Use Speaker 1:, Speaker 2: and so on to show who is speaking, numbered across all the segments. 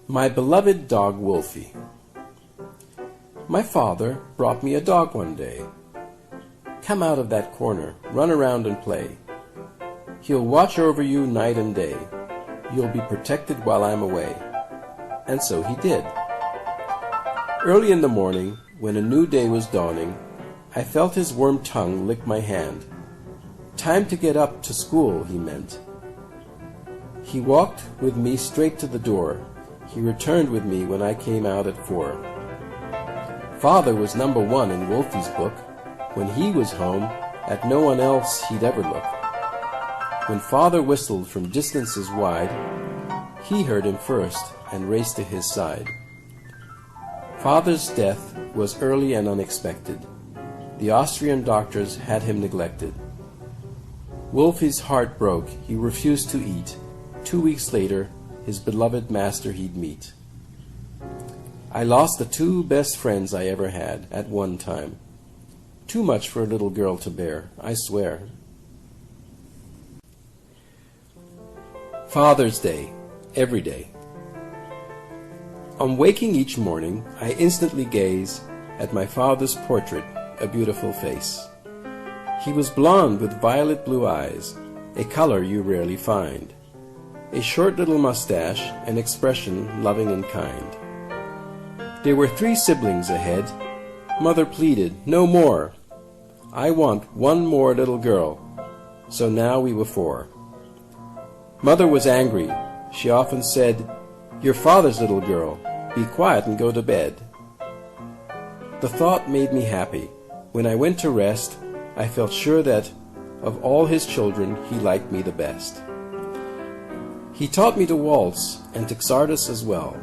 Speaker 1: My beloved dog Wolfie. My father brought me a dog one day. Come out of that corner, run around and play. He'll watch over you night and day. You'll be protected while I'm away. And so he did. Early in the morning, when a new day was dawning, I felt his warm tongue lick my hand. Time to get up to school, he meant. He walked with me straight to the door. He returned with me when I came out at 4. Father was number 1 in Wolfie's book. When he was home, at no one else he'd ever look. When Father whistled from distances wide, he heard him first and raced to his side. Father's death was early and unexpected. The Austrian doctors had him neglected. Wolfie's heart broke. He refused to eat. 2 weeks later, his beloved master he'd meet. I lost the 2 best friends I ever had at one time. Too much for a little girl to bear, I swear. Father's Day, every day. On waking each morning, I instantly gaze at my father's portrait, a beautiful face. He was blond with violet blue eyes, a color you rarely find. A short little mustache, an expression loving and kind. There were 3 siblings ahead. Mother pleaded, "No more. I want one more little girl." So now we were 4. Mother was angry. She often said, "Your father's little girl. Be quiet and go to bed." The thought made me happy. When I went to rest, I felt sure that, of all his children, he liked me the best. He taught me to waltz and Texartus as well.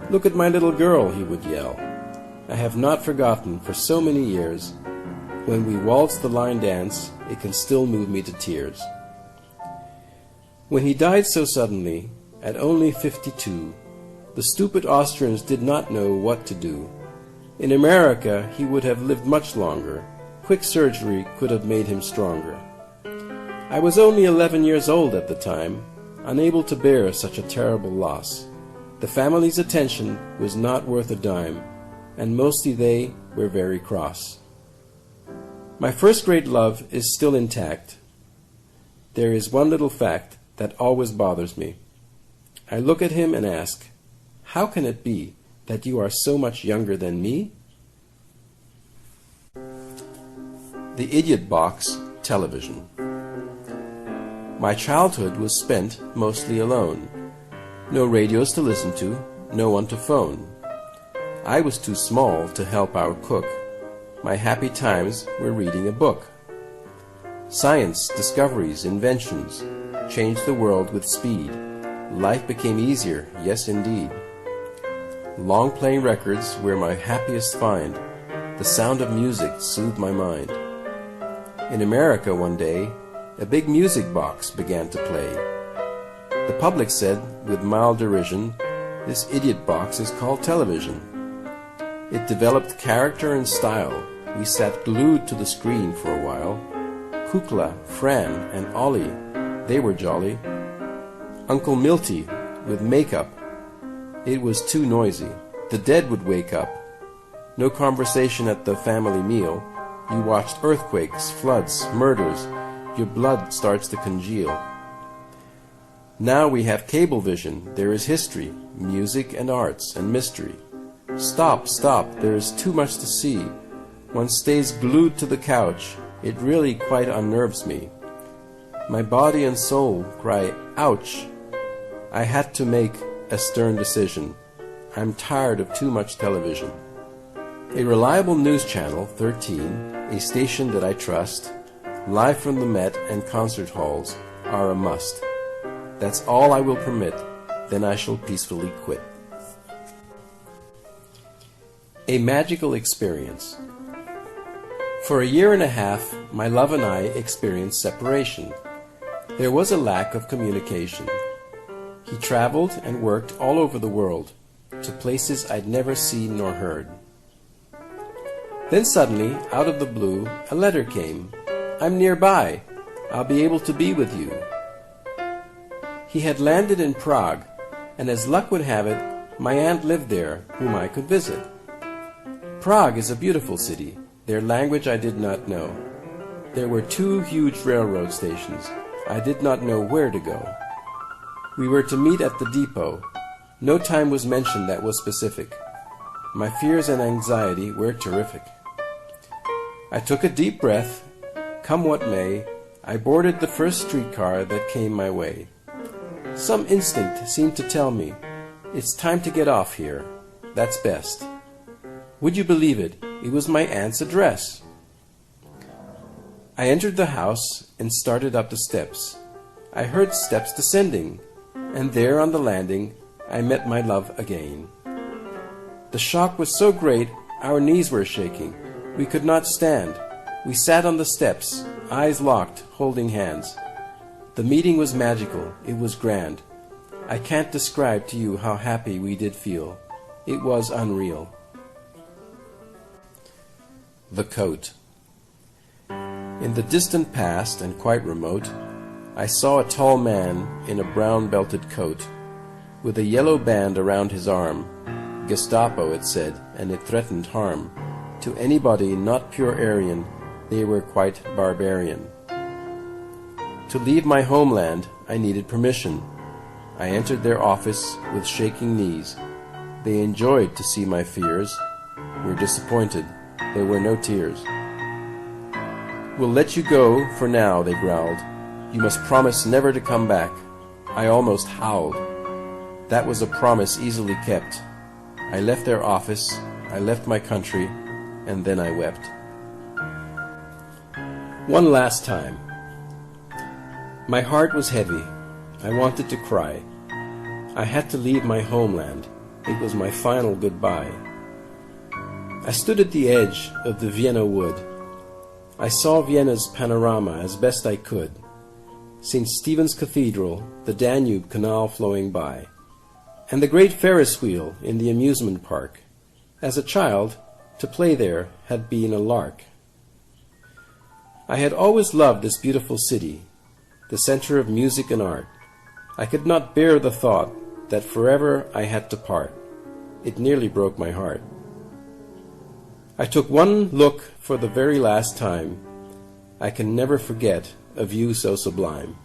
Speaker 1: "Look at my little girl," he would yell. I have not forgotten for so many years. When we waltzed the line dance, it can still move me to tears. When he died so suddenly, at only 52, the stupid Austrians did not know what to do. In America, he would have lived much longer. Quick surgery could have made him stronger. I was only 11 years old at the time, unable to bear such a terrible loss. The family's attention was not worth a dime, and mostly they were very cross. My first grade love is still intact. There is one little fact that always bothers me. I look at him and ask, "How can it be that you are so much younger than me?" The Idiot Box, television. My childhood was spent mostly alone. No radios to listen to, no one to phone. I was too small to help our cook. My happy times were reading a book. Science, discoveries, inventions changed the world with speed. Life became easier, yes indeed. Long-playing records were my happiest find. The sound of music soothed my mind. In America one day, a big music box began to play. The public said, with mild derision, "This idiot box is called television." It developed character and style. We sat glued to the screen for a while. Kukla, Fran, and Ollie, they were jolly. Uncle Milty, with makeup. It was too noisy. The dead would wake up. No conversation at the family meal. You watched earthquakes, floods, murders. Your blood starts to congeal. Now we have cable vision. There is history, music and arts and mystery. Stop, stop, there is too much to see. One stays glued to the couch. It really quite unnerves me. My body and soul cry, ouch. I had to make a stern decision. I'm tired of too much television. A reliable news channel, 13, a station that I trust, live from the Met and concert halls are a must. That's all I will permit, then I shall peacefully quit. A magical experience. For a year and a half, my love and I experienced separation. There was a lack of communication. He traveled and worked all over the world, to places I'd never seen nor heard. Then suddenly, out of the blue, a letter came. "I'm nearby. I'll be able to be with you." He had landed in Prague, and as luck would have it, my aunt lived there, whom I could visit. Prague is a beautiful city. Their language I did not know. There were 2 huge railroad stations. I did not know where to go. We were to meet at the depot. No time was mentioned that was specific. My fears and anxiety were terrific. I took a deep breath. Come what may, I boarded the first streetcar that came my way. Some instinct seemed to tell me, it's time to get off here. That's best. Would you believe it? It was my aunt's address. I entered the house and started up the steps. I heard steps descending, and there on the landing I met my love again. The shock was so great, our knees were shaking. We could not stand. We sat on the steps, eyes locked, holding hands. The meeting was magical. It was grand. I can't describe to you how happy we did feel. It was unreal. The coat. In the distant past and quite remote, I saw a tall man in a brown belted coat, with a yellow band around his arm. Gestapo, it said, and it threatened harm. To anybody not pure Aryan, they were quite barbarian. To leave my homeland, I needed permission. I entered their office with shaking knees. They enjoyed to see my fears, were disappointed. There were no tears. We'll let you go for now, they growled. You must promise never to come back. I almost howled. That was a promise easily kept. I left their office, I left my country, and then I wept. One last time. My heart was heavy. I wanted to cry. I had to leave my homeland. It was my final goodbye. I stood at the edge of the Vienna wood. I saw Vienna's panorama as best I could. St. Stephen's Cathedral, the Danube Canal flowing by, and the great Ferris wheel in the amusement park. As a child, to play there had been a lark. I had always loved this beautiful city, the center of music and art. I could not bear the thought that forever I had to part. It nearly broke my heart. I took one look for the very last time. I can never forget a view so sublime.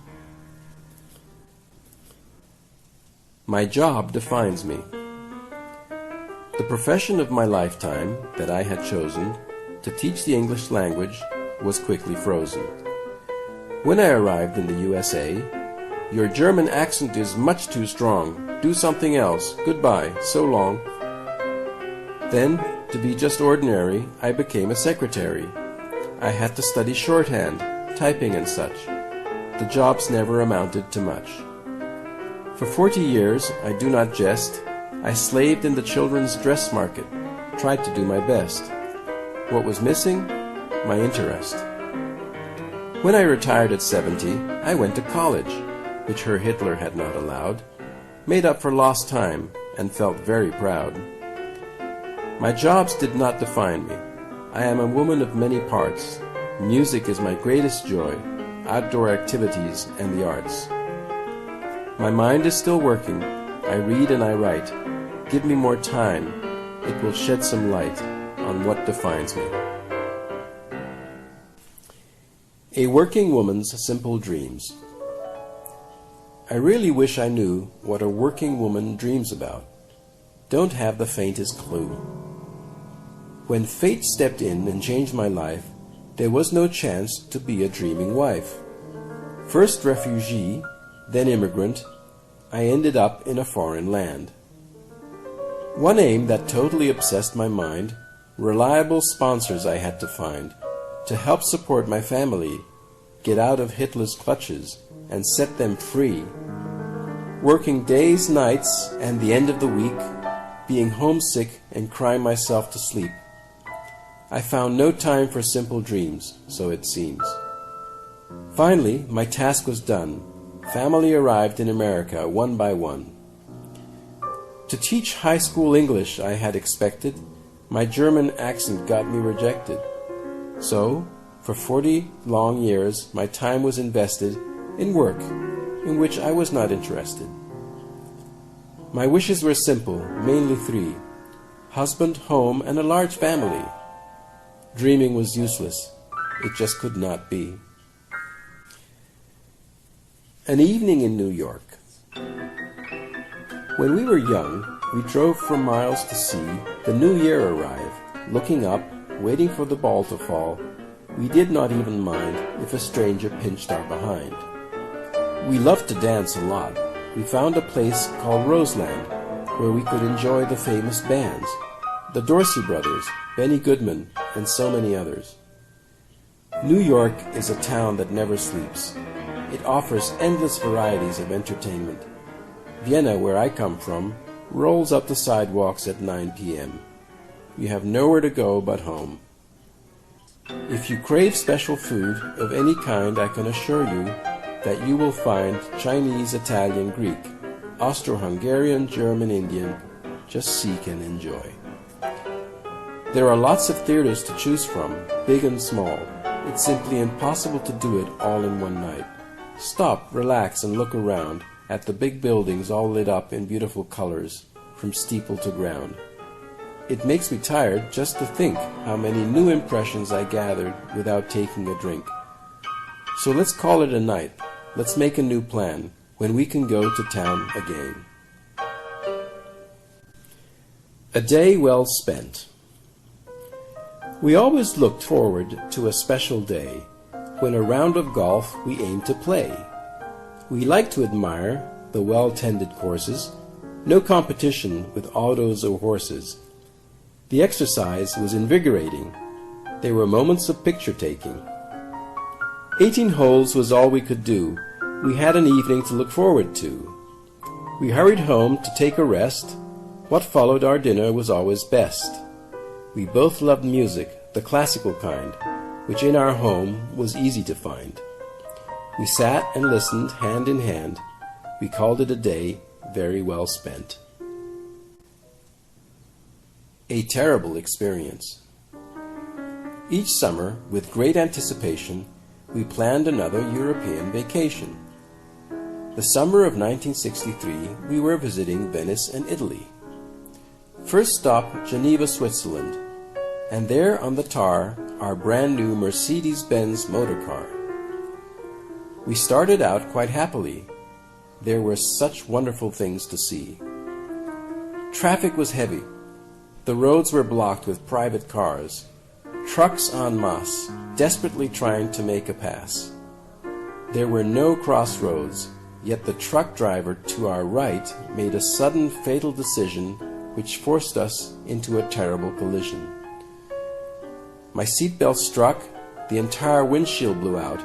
Speaker 1: My job defines me. The profession of my lifetime that I had chosen, to teach the English language, was quickly frozen. When I arrived in the USA, "Your German accent is much too strong. Do something else. Goodbye. So long." Then, to be just ordinary, I became a secretary. I had to study shorthand, typing and such. The jobs never amounted to much. For 40 years, I do not jest, I slaved in the children's dress market, tried to do my best. What was missing? My interest. When I retired at 70, I went to college, which Herr Hitler had not allowed, made up for lost time, and felt very proud. My jobs did not define me. I am a woman of many parts. Music is my greatest joy, outdoor activities and the arts. My mind is still working. I read and I write. Give me more time. It will shed some light on what defines me. A working woman's simple dreams. I really wish I knew what a working woman dreams about. Don't have the faintest clue. When fate stepped in and changed my life, there was no chance to be a dreaming wife. First refugee, then immigrant, I ended up in a foreign land. One aim that totally obsessed my mind, reliable sponsors I had to find, to help support my family, get out of Hitler's clutches, and set them free. Working days, nights, and the end of the week, being homesick and crying myself to sleep. I found no time for simple dreams, so it seems. Finally, my task was done. Family arrived in America one by one. To teach high school English I had expected, my German accent got me rejected. So, for 40 long years, my time was invested in work in which I was not interested. My wishes were simple, mainly three: husband, home, and a large family. Dreaming was useless. It just could not be. An evening in New York. When we were young, we drove for miles to see the new year arrive. Looking up, waiting for the ball to fall, we did not even mind if a stranger pinched our behind. We loved to dance a lot. We found a place called Roseland, where we could enjoy the famous bands, the Dorsey Brothers, Benny Goodman, and so many others. New York is a town that never sleeps. It offers endless varieties of entertainment. Vienna, where I come from, rolls up the sidewalks at 9 p.m. You have nowhere to go but home. If you crave special food of any kind, I can assure you that you will find Chinese, Italian, Greek, Austro-Hungarian, German, Indian. Just seek and enjoy. There are lots of theaters to choose from, big and small. It's simply impossible to do it all in one night. Stop, relax, and look around at the big buildings all lit up in beautiful colors, from steeple to ground. It makes me tired just to think how many new impressions I gathered without taking a drink. So let's call it a night. Let's make a new plan when we can go to town again. A day well spent. We always looked forward to a special day when a round of golf we aimed to play. We liked to admire the well-tended courses, no competition with autos or horses. The exercise was invigorating. There were moments of picture-taking. 18 holes was all we could do. We had an evening to look forward to. We hurried home to take a rest. What followed our dinner was always best. We both loved music, the classical kind, which in our home was easy to find. We sat and listened hand in hand. We called it a day very well spent. A terrible experience. Each summer, with great anticipation, we planned another European vacation. The summer of 1963, we were visiting Venice and Italy. First stop, Geneva, Switzerland, and there on the tar, our brand new Mercedes-Benz motor car. We started out quite happily. There were such wonderful things to see. Traffic was heavy. The roads were blocked with private cars, trucks en masse, desperately trying to make a pass. There were no crossroads, yet the truck driver to our right made a sudden fatal decision which forced us into a terrible collision. My seatbelt struck, the entire windshield blew out.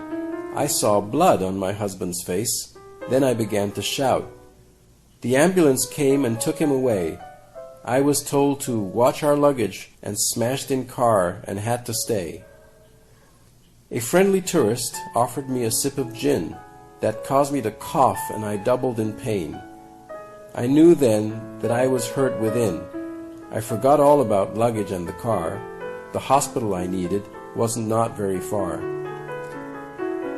Speaker 1: I saw blood on my husband's face. Then I began to shout. The ambulance came and took him away. I was told to watch our luggage and smashed in car and had to stay. A friendly tourist offered me a sip of gin that caused me to cough, and I doubled in pain. I knew then that I was hurt within. I forgot all about luggage and the car. The hospital I needed wasn't not very far.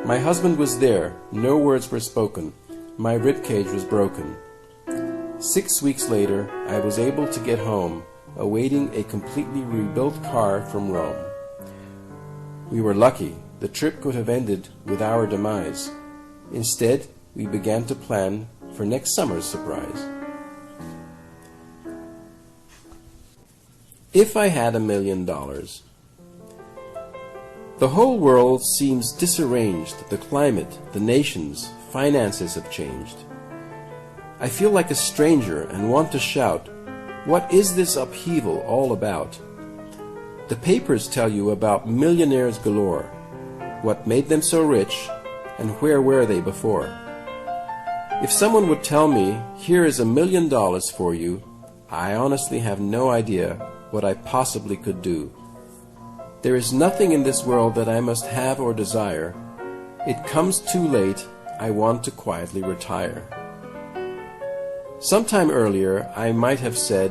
Speaker 1: My husband was there. No words were spoken. My ribcage was broken. 6 weeks later, I was able to get home, awaiting a completely rebuilt car from Rome. We were lucky. The trip could have ended with our demise. Instead, we began to plan for next summer's surprise. If I had $1 million. The whole world seems disarranged. The climate, the nations, finances have changed. I feel like a stranger and want to shout, what is this upheaval all about? The papers tell you about millionaires galore, what made them so rich, and where were they before? If someone would tell me, here is $1 million for you, I honestly have no idea what I possibly could do. There is nothing in this world that I must have or desire. It comes too late. I want to quietly retire. Sometime earlier, I might have said,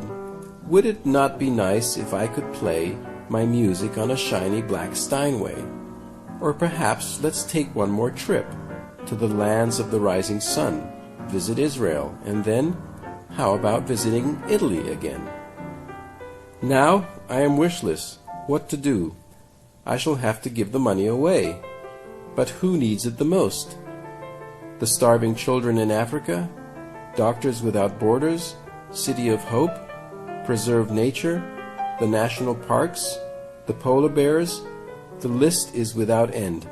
Speaker 1: would it not be nice if I could play my music on a shiny black Steinway? Or perhaps let's take one more trip to the lands of the rising sun, visit Israel, and then How about visiting Italy again? Now I am wishless. What to do? I shall have to give the money away. But who needs it the most? The starving children in Africa? Doctors Without Borders? City of Hope? Preserve Nature? The national parks? The polar bears? The list is without end.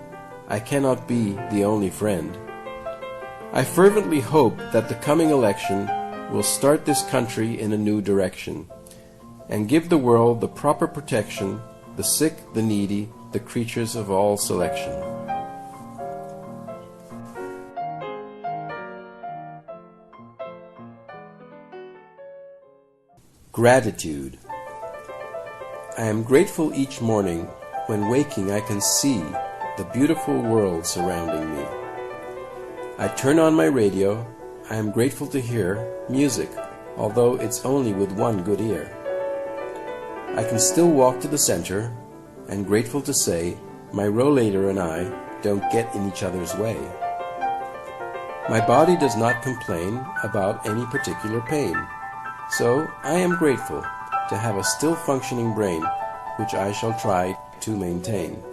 Speaker 1: I cannot be the only friend. I fervently hope that the coming election will start this country in a new direction and give the world the proper protection, the sick, the needy, the creatures of all selection. Gratitude. I am grateful each morning when waking I can see the beautiful world surrounding me. I turn on my radio. I am grateful to hear music, although it's only with one good ear. I can still walk to the center, and grateful to say my rollator and I don't get in each other's way. My body does not complain about any particular pain, so I am grateful to have a still functioning brain, which I shall try to maintain.